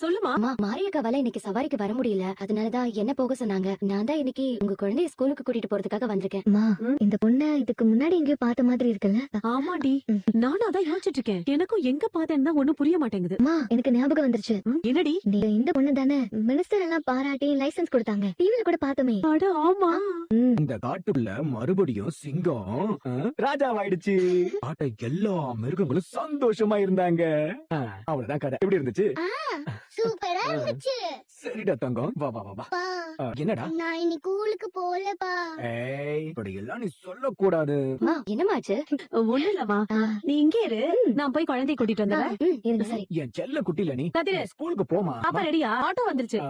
சொல்லுமா. அம்மா, மாரியக்காவால இன்னைக்கு சவாரிக்கு வர முடியல. அதனாலதான் என்ன போக சொன்னாங்க. நான் தான் இன்னைக்கு உங்க குழந்தைய ஸ்கூலுக்கு கூட்டிட்டு போறதுக்காக வந்திருக்கேன். அம்மா, இந்த பொண்ண இதுக்கு முன்னாடி எங்கேயோ பார்த்த மாதிரி இருக்குல்ல? ஆமாடி, நானும் அதான் யோசிச்சுட்டு இருக்கேன். எனக்கும் எங்க பார்த்தேன்னு தான் ஒண்ணும் புரிய மாட்டேங்குது. அம்மா, எனக்கு ஞாபகம் வந்துருச்சு. என்னடி? நீங்க இந்த பொண்ணு தானே மினிஸ்டர் எல்லாம் பாராட்டி லைசென்ஸ் கொடுத்தாங்க, டிவில கூட பார்த்தோமே. அட ஆமா. இந்த காட்டுக்குள்ள மறுபடியும் சிங்கம் ராஜாவாயிடுச்சு. காட்ட எல்லா மிருகங்களும் சந்தோஷமா இருந்தாங்க. அவ்வளவுதான் கதை. எப்படி இருந்துச்சு? சூப்பரா இருந்துச்சு. சரிடா தங்கம், வா வா வா வா. பா, என்னடா? நான் இன்னைக்கு ஸ்கூலுக்கு போகலப்பா. ஏய், இப்படி எல்லாம் நீ சொல்லக்கூடாது. அம்மா, என்னமாச்சு? ஒண்ணு இல்லம்மா, நீ இங்கே இரு, நான் போய் குழந்தைய கூட்டிட்டு வந்துடுறேன். இருங்க, சரி. என் செல்ல குட்டில நீ கதிரு, ஸ்கூலுக்கு போமா. பாப்பா ரெடியா? ஆட்டோ வந்துருச்சு.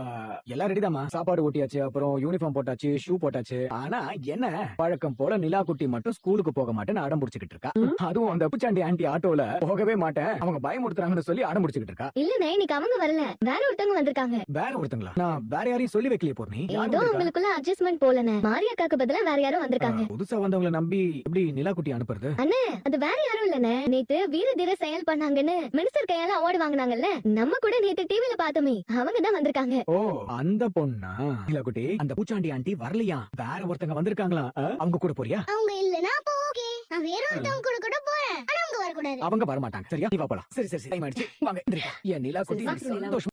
எல்லாம் ரெடிதாமா. சாப்பாடு ஓட்டியாச்சு, அப்புறம் யூனிஃபார்ம் போட்டாச்சு, ஷூ போட்டாச்சு. ஆனா என்ன, பழக்கம் போல நிலா குட்டி மட்டும் ஸ்கூலுக்கு போக மாட்டேன்னு அடம் பிடிச்சுக்கிட்டு இருக்கா. அதுவும் அந்த பூச்சாண்டி ஆண்டி ஆட்டோல போகவே மாட்டேன், அவங்க பயமுறுத்துறாங்கன்னு சொல்லி அடம் பிடிச்சுக்கிட்டு இருக்கா. இல்லனே, இன்னைக்கு அவங்க வரல, வேற ஒருத்தவங்க வந்திருக்காங்க. வேற ஒருத்தங்களா? நான் வேற யாரையும் சொல்லி வைக்கலையே போறீ. ஏதோ உங்களுக்குள்ள அட்ஜஸ்ட்மெண்ட் போலனே. மாரியக்காக்கு பதிலா வேற யாரும் வந்திருக்காங்க. புதுசா வந்தவங்கள நம்பி எப்படி நிலா குட்டி அனுப்புறது? அண்ணே, அது வேற யாரும் இல்லனே. நேத்து வீர தீர செயல் பண்ணாங்கன்னு மினிஸ்டர் கையால அவார்டு வாங்குனாங்கல்ல, நம்ம கூட நேத்து டிவில பார்த்தோமே, அவங்க தான் வந்திருக்காங்க. ஓ, அந்த பொண்ணா? நிலா குட்டி, அந்த பூச்சாண்டி ஆண்டி வரலையா, வேற ஒருத்தங்க வந்திருக்காங்களா? அவங்க கூட போறியா? அவங்க இல்லனா அப்போ ஓகே, நான் வேற ஒருத்தவங்க கூட போறேன். ஆனா அவங்க வரக்கூடாது. அவங்க வரமாட்டாங்க. சரியா, நீ வா போலாம். சரி சரி, டைம் ஆயிடுச்சு, வாங்க எந்திரிக்க. என் நிலா குட்டி சரி, சரி, சந்தோஷம்.